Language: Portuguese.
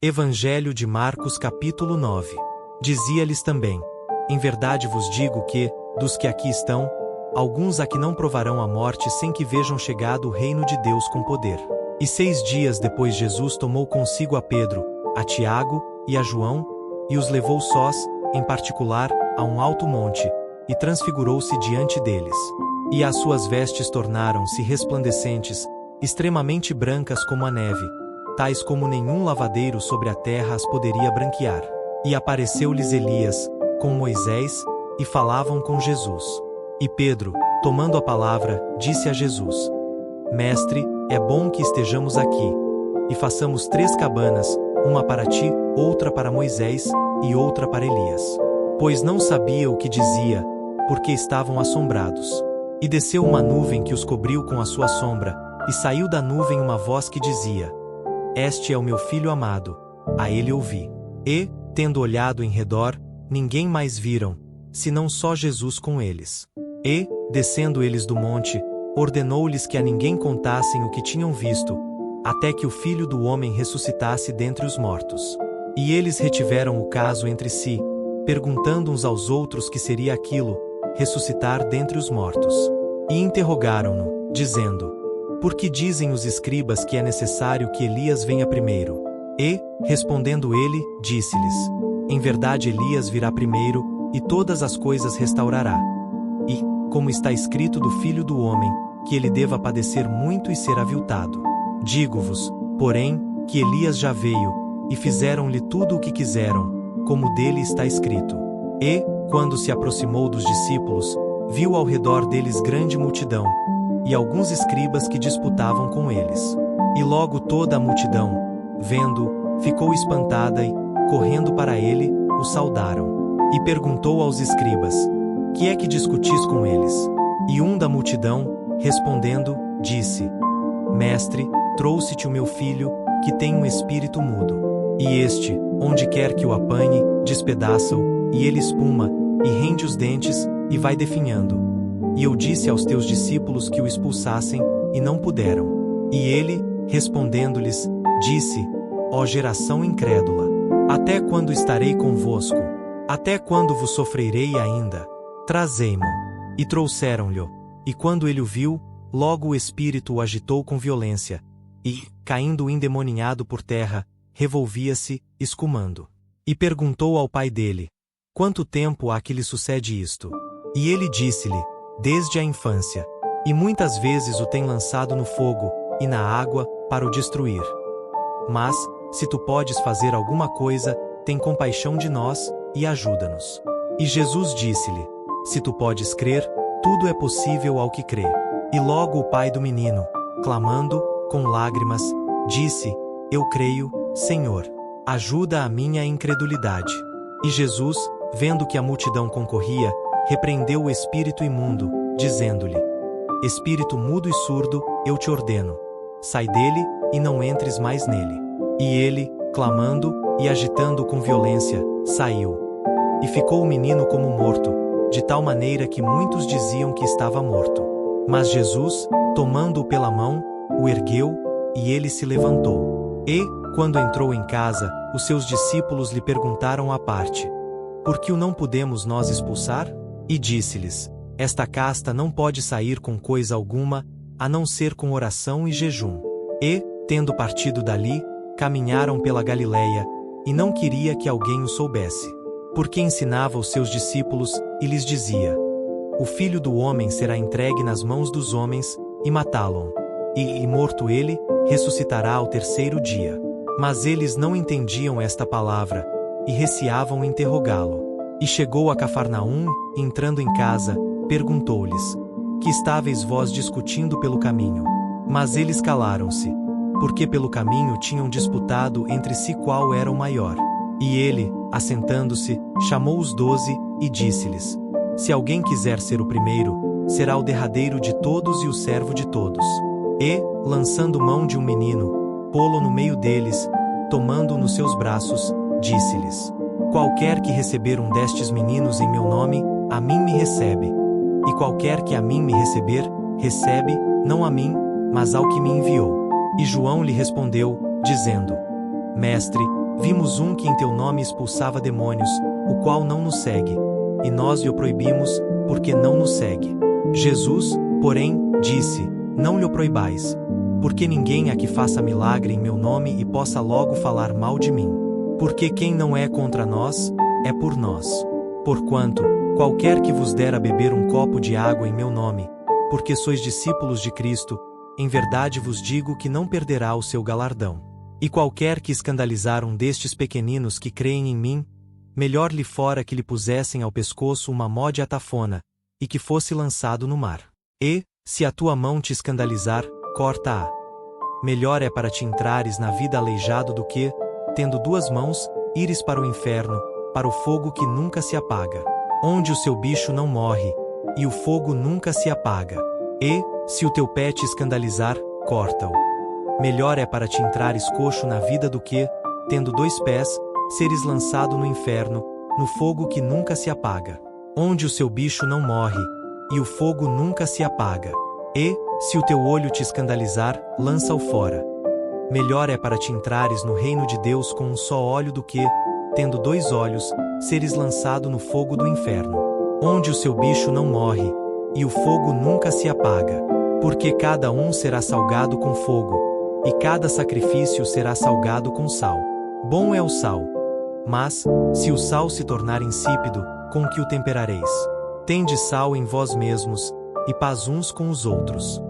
Evangelho de Marcos capítulo 9. Dizia-lhes também: em verdade vos digo que, dos que aqui estão, alguns aqui não provarão a morte sem que vejam chegado o reino de Deus com poder. E 6 dias depois Jesus tomou consigo a Pedro, a Tiago e a João, e os levou sós, em particular, a um alto monte, e transfigurou-se diante deles. E as suas vestes tornaram-se resplandecentes, extremamente brancas como a neve, tais como nenhum lavadeiro sobre a terra as poderia branquear. E apareceu-lhes Elias, com Moisés, e falavam com Jesus. E Pedro, tomando a palavra, disse a Jesus: Mestre, é bom que estejamos aqui. E façamos 3 cabanas, uma para ti, outra para Moisés, e outra para Elias. Pois não sabia o que dizia, porque estavam assombrados. E desceu uma nuvem que os cobriu com a sua sombra, e saiu da nuvem uma voz que dizia: Este é o meu filho amado, a ele ouvi. E, tendo olhado em redor, ninguém mais viram, senão só Jesus com eles. E, descendo eles do monte, ordenou-lhes que a ninguém contassem o que tinham visto, até que o Filho do Homem ressuscitasse dentre os mortos. E eles retiveram o caso entre si, perguntando uns aos outros que seria aquilo, ressuscitar dentre os mortos. E interrogaram-no, dizendo: Por que dizem os escribas que é necessário que Elias venha primeiro? E, respondendo ele, disse-lhes: Em verdade Elias virá primeiro, e todas as coisas restaurará. E, como está escrito do Filho do Homem, que ele deva padecer muito e ser aviltado. Digo-vos, porém, que Elias já veio, e fizeram-lhe tudo o que quiseram, como dele está escrito. E, quando se aproximou dos discípulos, viu ao redor deles grande multidão, e alguns escribas que disputavam com eles. E logo toda a multidão, vendo, ficou espantada e, correndo para ele, o saudaram. E perguntou aos escribas: Que é que discutis com eles? E um da multidão, respondendo, disse: Mestre, trouxe-te o meu filho, que tem um espírito mudo. E este, onde quer que o apanhe, despedaça-o, e ele espuma, e rende os dentes, e vai definhando. E eu disse aos teus discípulos que o expulsassem, e não puderam. E ele, respondendo-lhes, disse: Ó geração incrédula, até quando estarei convosco? Até quando vos sofrerei ainda? Trazei-mo. E trouxeram-lhe. E quando ele o viu, logo o espírito o agitou com violência, e, caindo endemoninhado por terra, revolvia-se, escumando. E perguntou ao pai dele: Quanto tempo há que lhe sucede isto? E ele disse-lhe: Desde a infância. E muitas vezes o tem lançado no fogo, e na água, para o destruir. Mas, se tu podes fazer alguma coisa, tem compaixão de nós, e ajuda-nos. E Jesus disse-lhe: Se tu podes crer, tudo é possível ao que crê. E logo o pai do menino, clamando, com lágrimas, disse: Eu creio, Senhor. Ajuda a minha incredulidade. E Jesus, vendo que a multidão concorria, repreendeu o espírito imundo, dizendo-lhe: Espírito mudo e surdo, eu te ordeno, sai dele, e não entres mais nele. E ele, clamando, e agitando com violência, saiu. E ficou o menino como morto, de tal maneira que muitos diziam que estava morto. Mas Jesus, tomando-o pela mão, o ergueu, e ele se levantou. E, quando entrou em casa, os seus discípulos lhe perguntaram à parte: Por que o não podemos nós expulsar? E disse-lhes: Esta casta não pode sair com coisa alguma, a não ser com oração e jejum. E, tendo partido dali, caminharam pela Galileia, e não queria que alguém o soubesse. Porque ensinava os seus discípulos, e lhes dizia: O Filho do Homem será entregue nas mãos dos homens, e matá-lo. E, morto ele, ressuscitará ao 3º dia. Mas eles não entendiam esta palavra, e receavam interrogá-lo. E chegou a Cafarnaum, e entrando em casa, perguntou-lhes: Que estáveis vós discutindo pelo caminho? Mas eles calaram-se, porque pelo caminho tinham disputado entre si qual era o maior. E ele, assentando-se, chamou os 12, e disse-lhes: Se alguém quiser ser o primeiro, será o derradeiro de todos e o servo de todos. E, lançando mão de um menino, pô-lo no meio deles, tomando-o nos seus braços, disse-lhes: Qualquer que receber um destes meninos em meu nome, a mim me recebe. E qualquer que a mim me receber, recebe, não a mim, mas ao que me enviou. E João lhe respondeu, dizendo: Mestre, Vimos um que em teu nome expulsava demônios, o qual não nos segue. E nós lhe o proibimos, porque não nos segue. Jesus, porém, disse: Não lhe o proibais. Porque ninguém há que faça milagre em meu nome e possa logo falar mal de mim. Porque quem não é contra nós, é por nós. Porquanto, qualquer que vos der a beber um copo de água em meu nome, porque sois discípulos de Cristo, em verdade vos digo que não perderá o seu galardão. E qualquer que escandalizar um destes pequeninos que creem em mim, melhor lhe fora que lhe pusessem ao pescoço uma mó de atafona, e que fosse lançado no mar. E, se a tua mão te escandalizar, corta-a. Melhor é para te entrares na vida aleijado do que, tendo duas mãos, ires para o inferno, para o fogo que nunca se apaga, onde o seu bicho não morre, e o fogo nunca se apaga. E, se o teu pé te escandalizar, corta-o. Melhor é para te entrares coxo na vida do que, tendo dois pés, seres lançado no inferno, no fogo que nunca se apaga, onde o seu bicho não morre, e o fogo nunca se apaga. E, se o teu olho te escandalizar, lança-o fora. Melhor é para te entrares no reino de Deus com um só olho do que, tendo dois olhos, seres lançado no fogo do inferno, onde o seu bicho não morre, e o fogo nunca se apaga. Porque cada um será salgado com fogo, e cada sacrifício será salgado com sal. Bom é o sal. Mas, se o sal se tornar insípido, com que o temperareis? Tende sal em vós mesmos, e paz uns com os outros.